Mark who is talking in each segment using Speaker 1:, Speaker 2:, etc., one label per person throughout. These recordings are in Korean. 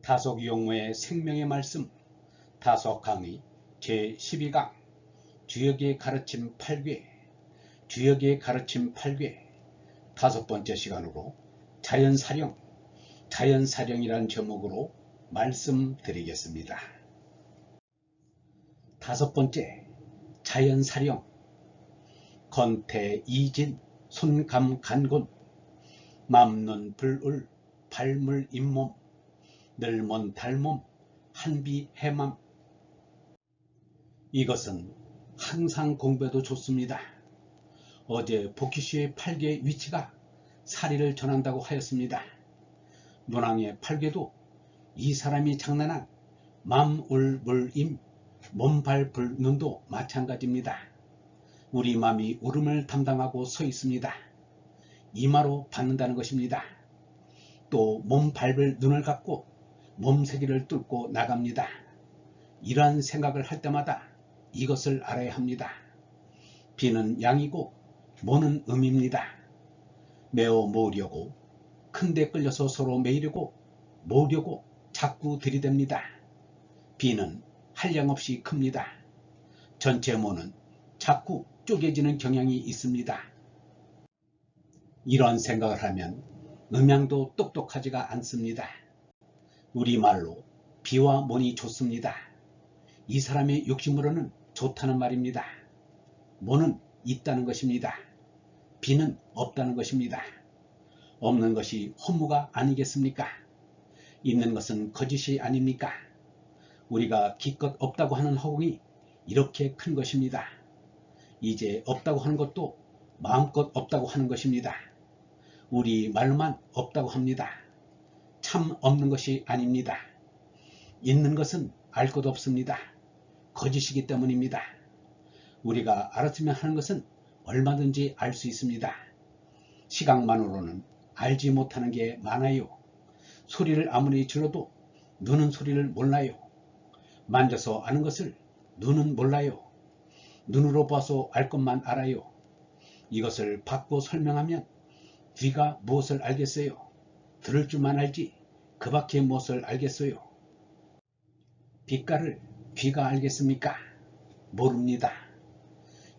Speaker 1: 다속 용어의 생명의 말씀 다속 강의 제12강 주역의 가르침 8궤 주역의 가르침 8궤 다섯 번째 시간으로 자연사령이라는 제목으로 말씀드리겠습니다. 다섯 번째 자연사령 건태이진 손감간곤 맘눈 불울 발물 잇몸 늘몬 달몸 한비해맘. 이것은 항상 공부해도 좋습니다. 어제 복희씨의 8개 위치가 사리를 전한다고 하였습니다. 문왕의 8개도 이 사람이 장난한 맘울물임 몸발불눈도 마찬가지입니다. 우리 맘이 울음을 담당하고 서 있습니다. 이마로 받는다는 것입니다. 또 몸발을 눈을 갖고 몸세기를 뚫고 나갑니다. 이러한 생각을 할 때마다 이것을 알아야 합니다. 비는 양이고 모는 음입니다. 매어 모으려고 큰데 끌려서 서로 매이려고 모으려고 자꾸 들이댑니다. 비는 한량없이 큽니다. 전체 모는 자꾸 쪼개지는 경향이 있습니다. 이런 생각을 하면 음양도 똑똑하지가 않습니다. 우리말로 비와 모니 좋습니다. 이 사람의 욕심으로는 좋다는 말입니다. 모는 있다는 것입니다. 비는 없다는 것입니다. 없는 것이 허무가 아니겠습니까? 있는 것은 거짓이 아닙니까? 우리가 기껏 없다고 하는 허공이 이렇게 큰 것입니다. 이제 없다고 하는 것도 마음껏 없다고 하는 것입니다. 우리 말로만 없다고 합니다. 참 없는 것이 아닙니다. 있는 것은 알 것 없습니다. 거짓이기 때문입니다. 우리가 알았으면 하는 것은 얼마든지 알 수 있습니다. 시각만으로는 알지 못하는 게 많아요. 소리를 아무리 질러도 눈은 소리를 몰라요. 만져서 아는 것을 눈은 몰라요. 눈으로 봐서 알 것만 알아요. 이것을 받고 설명하면 귀가 무엇을 알겠어요? 들을 줄만 알지 그 밖에 무엇을 알겠어요? 빛깔을 귀가 알겠습니까? 모릅니다.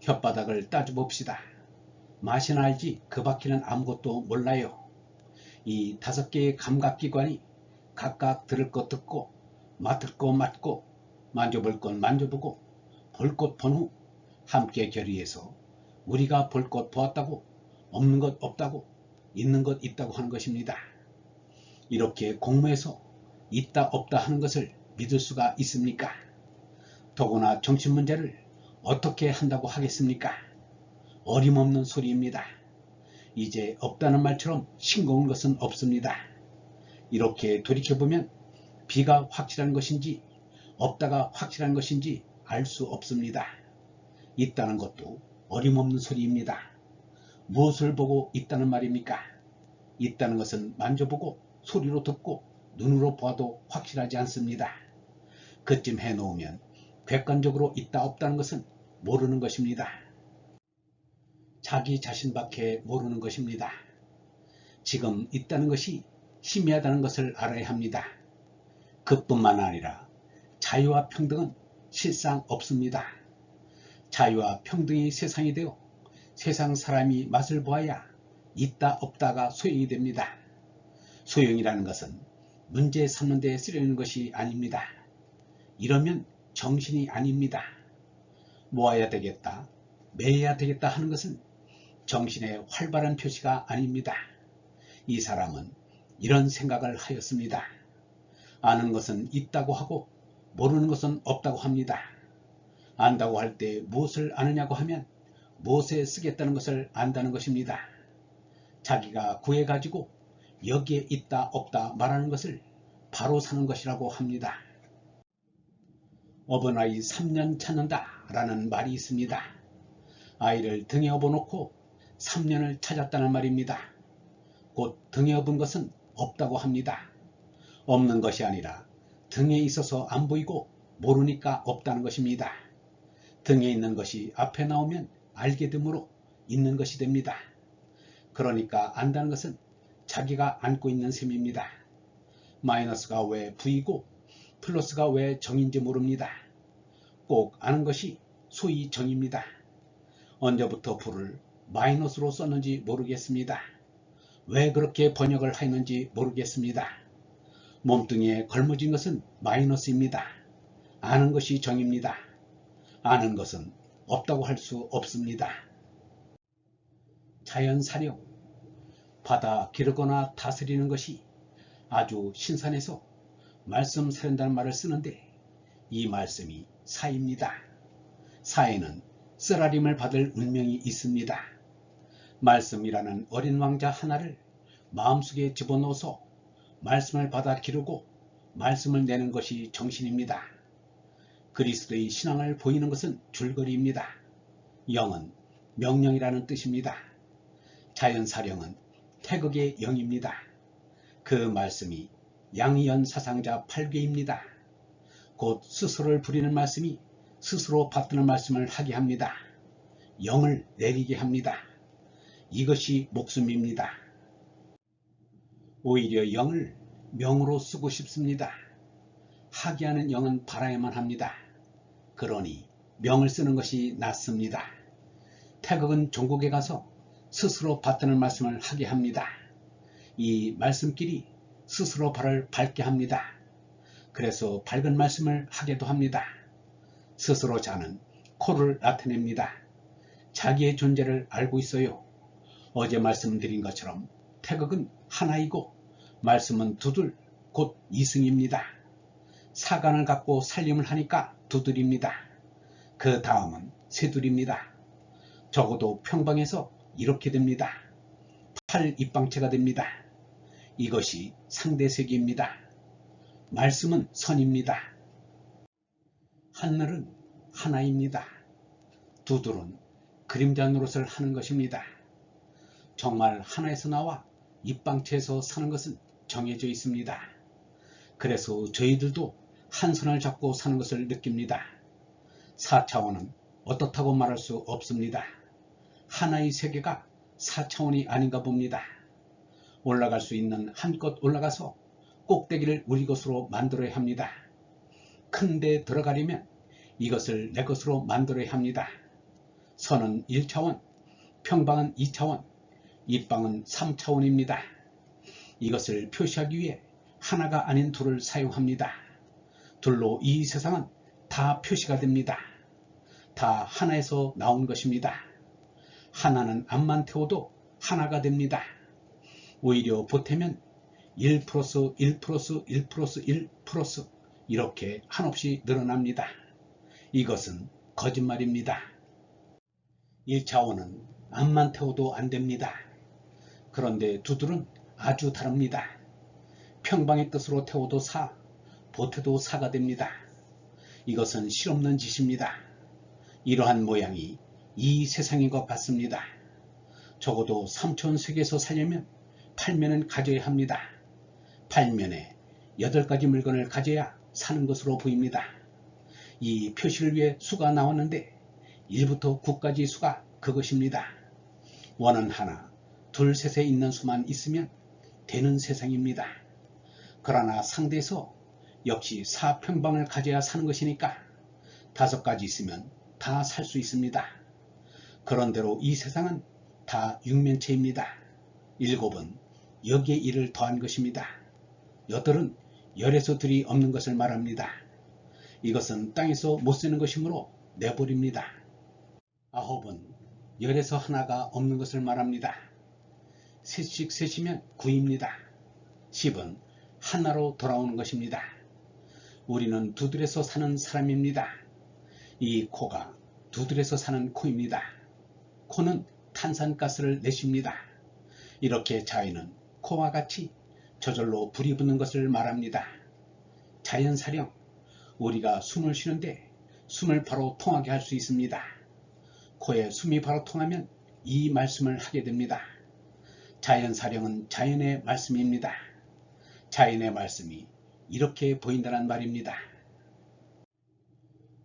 Speaker 1: 혓바닥을 따져봅시다. 맛이나 알지 그 밖에는 아무것도 몰라요. 이 5개의 감각기관이 각각 들을 것 듣고 맡을 것 맡고 만져볼 것 만져보고 볼 것 본 후 함께 결의해서 우리가 볼 것 보았다고 없는 것 없다고 있는 것 있다고 하는 것입니다. 이렇게 공부해서 있다 없다 하는 것을 믿을 수가 있습니까? 더구나 정신문제를 어떻게 한다고 하겠습니까? 어림없는 소리입니다. 이제 없다는 말처럼 싱거운 것은 없습니다. 이렇게 돌이켜보면 비가 확실한 것인지 없다가 확실한 것인지 알 수 없습니다. 있다는 것도 어림없는 소리입니다. 무엇을 보고 있다는 말입니까? 있다는 것은 만져보고 소리로 듣고 눈으로 보아도 확실하지 않습니다. 그쯤 해놓으면 객관적으로 있다 없다는 것은 모르는 것입니다. 자기 자신밖에 모르는 것입니다. 지금 있다는 것이 희미하다는 것을 알아야 합니다. 그뿐만 아니라 자유와 평등은 실상 없습니다. 자유와 평등이 세상이 되어 세상 사람이 맛을 보아야 있다 없다가 소용이 됩니다. 소용이라는 것은 문제 삼는 데 쓰려는 것이 아닙니다. 이러면 정신이 아닙니다. 모아야 되겠다, 매야 되겠다 하는 것은 정신의 활발한 표시가 아닙니다. 이 사람은 이런 생각을 하였습니다. 아는 것은 있다고 하고 모르는 것은 없다고 합니다. 안다고 할 때 무엇을 아느냐고 하면 무엇에 쓰겠다는 것을 안다는 것입니다. 자기가 구해가지고 여기에 있다 없다 말하는 것을 바로 사는 것이라고 합니다. 어버나이 3년 찾는다 라는 말이 있습니다. 아이를 등에 업어놓고 3년을 찾았다는 말입니다. 곧 등에 업은 것은 없다고 합니다. 없는 것이 아니라 등에 있어서 안 보이고 모르니까 없다는 것입니다. 등에 있는 것이 앞에 나오면 알게 되므로 있는 것이 됩니다. 그러니까 안다는 것은 자기가 안고 있는 셈입니다. 마이너스가 왜 V고 플러스가 왜 정인지 모릅니다. 꼭 아는 것이 소위 정입니다. 언제부터 V를 마이너스로 썼는지 모르겠습니다. 왜 그렇게 번역을 하였는지 모르겠습니다. 몸뚱이에 걸머진 것은 마이너스입니다. 아는 것이 정입니다. 아는 것은 없다고 할 수 없습니다. 자연사령, 받아 기르거나 다스리는 것이 아주 신선해서 말씀 사련다는 말을 쓰는데 이 말씀이 사입니다. 사에는 쓰라림을 받을 운명이 있습니다. 말씀이라는 어린 왕자 하나를 마음속에 집어넣어서 말씀을 받아 기르고 말씀을 내는 것이 정신입니다. 그리스도의 신앙을 보이는 것은 줄거리입니다. 영은 명령이라는 뜻입니다. 자연사령은 태극의 영입니다. 그 말씀이 양의연 사상자 8궤입니다. 곧 스스로를 부리는 말씀이 스스로 받드는 말씀을 하게 합니다. 영을 내리게 합니다. 이것이 목숨입니다. 오히려 영을 명으로 쓰고 싶습니다. 하게 하는 영은 바라야만 합니다. 그러니 명을 쓰는 것이 낫습니다. 태극은 종국에 가서 스스로 받드는 말씀을 하게 합니다. 이 말씀끼리 스스로 발을 밟게 합니다. 그래서 밝은 말씀을 하게도 합니다. 스스로 자는 코를 나타냅니다. 자기의 존재를 알고 있어요. 어제 말씀드린 것처럼 태극은 하나이고 말씀은 두들, 곧 이승입니다. 사간을 갖고 살림을 하니까 두들입니다. 그 다음은 쇠둘입니다. 적어도 평방에서 이렇게 됩니다. 팔입방체가 됩니다. 이것이 상대세계입니다. 말씀은 선입니다. 하늘은 하나입니다. 두들은 그림자 노릇을 하는 것입니다. 정말 하나에서 나와 입방체에서 사는 것은 정해져 있습니다. 그래서 저희들도 한 손을 잡고 사는 것을 느낍니다. 4차원은 어떻다고 말할 수 없습니다. 하나의 세계가 4차원이 아닌가 봅니다. 올라갈 수 있는 한껏 올라가서 꼭대기를 우리 것으로 만들어야 합니다. 큰데 들어가려면 이것을 내 것으로 만들어야 합니다. 선은 1차원, 평방은 2차원, 입방은 3차원입니다. 이것을 표시하기 위해 하나가 아닌 둘을 사용합니다. 둘로 이 세상은 다 표시가 됩니다. 다 하나에서 나온 것입니다. 하나는 암만 태워도 하나가 됩니다. 오히려 보태면 1 플러스 1 플러스 1 플러스 1 플러스 이렇게 한없이 늘어납니다. 이것은 거짓말입니다. 1차원은 암만 태워도 안됩니다. 그런데 두들은 아주 다릅니다. 평방의 뜻으로 태워도 4, 보태도 4가 됩니다. 이것은 실없는 짓입니다. 이러한 모양이 이 세상인 것 같습니다. 적어도 3차원 세계에서 살려면 8면은 가져야 합니다. 8면에 8가지 물건을 가져야 사는 것으로 보입니다. 이 표시를 위해 수가 나왔는데 1부터 9까지 수가 그것입니다. 원은 하나, 둘, 셋에 있는 수만 있으면 되는 세상입니다. 그러나 상대에서 역시 4평방을 가져야 사는 것이니까 5가지 있으면 다 살 수 있습니다. 그런대로 이 세상은 다 육면체입니다. 7은 여기에 1을 더한 것입니다. 8은 열에서 둘이 없는 것을 말합니다. 이것은 땅에서 못 쓰는 것이므로 내버립니다. 9은 열에서 하나가 없는 것을 말합니다. 셋씩 셋이면 9입니다. 10은 하나로 돌아오는 것입니다. 우리는 두들에서 사는 사람입니다. 이 코가 두들에서 사는 코입니다. 코는 탄산가스를 내쉽니다. 이렇게 자연은 코와 같이 저절로 불이 붙는 것을 말합니다. 자연사령, 우리가 숨을 쉬는데 숨을 바로 통하게 할 수 있습니다. 코에 숨이 바로 통하면 이 말씀을 하게 됩니다. 자연사령은 자연의 말씀입니다. 자연의 말씀이 이렇게 보인다는 말입니다.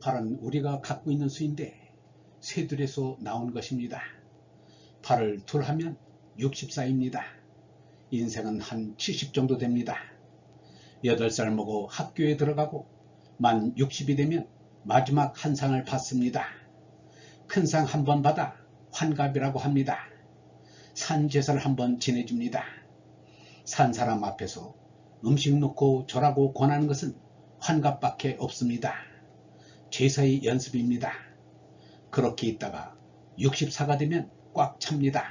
Speaker 1: 팔은 우리가 갖고 있는 수인데 쇠둘에서 나온 것입니다. 팔을 둘하면 64입니다. 인생은 한 70 정도 됩니다. 8살 먹어 학교에 들어가고 만 60이 되면 마지막 한 상을 받습니다. 큰 상 한 번 받아 환갑이라고 합니다. 산 제사를 한번 지내줍니다. 산 사람 앞에서 음식 놓고 절하고 권하는 것은 환갑밖에 없습니다. 제사의 연습입니다. 그렇게 있다가 64가 되면 꽉 찹니다.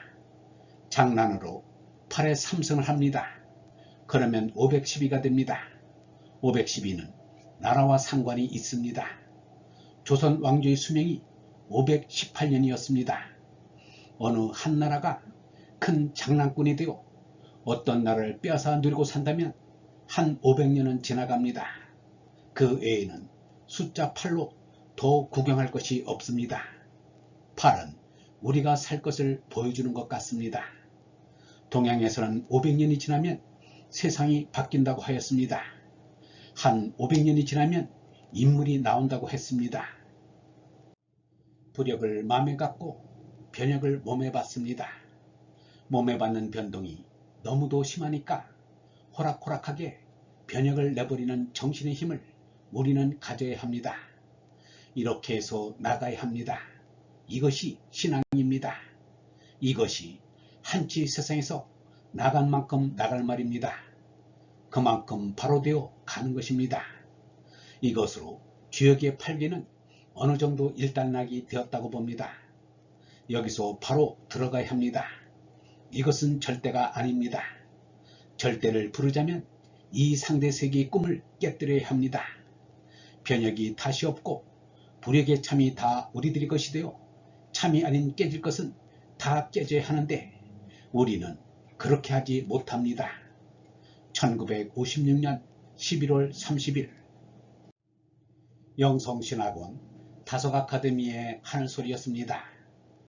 Speaker 1: 장난으로 8에 3승을 합니다. 그러면 512가 됩니다. 512는 나라와 상관이 있습니다. 조선 왕조의 수명이 518년이었습니다. 어느 한 나라가 큰 장난꾼이 되어 어떤 나라를 빼앗아 누리고 산다면 한 500년은 지나갑니다. 그 외에는 숫자 8로 더 구경할 것이 없습니다. 8은 우리가 살 것을 보여주는 것 같습니다. 동양에서는 500년이 지나면 세상이 바뀐다고 하였습니다. 한 500년이 지나면 인물이 나온다고 했습니다. 부력을 마음에 갖고 변혁을 몸에 받습니다. 몸에 받는 변동이 너무도 심하니까 호락호락하게 변혁을 내버리는 정신의 힘을 우리는 가져야 합니다. 이렇게 해서 나가야 합니다. 이것이 신앙입니다. 이것이 한치 세상에서 나간 만큼 나갈 말입니다. 그만큼 바로 되어 가는 것입니다. 이것으로 주역의 8기는 어느 정도 일단락이 되었다고 봅니다. 여기서 바로 들어가야 합니다. 이것은 절대가 아닙니다. 절대를 부르자면 이 상대 세계의 꿈을 깨뜨려야 합니다. 변혁이 다시 없고 불역의 참이 다 우리들의 것이 되어 참이 아닌 깨질 것은 다 깨져야 하는데 우리는 그렇게 하지 못합니다. 1956년 11월 30일 영성신학원 다석아카데미의 하늘소리였습니다.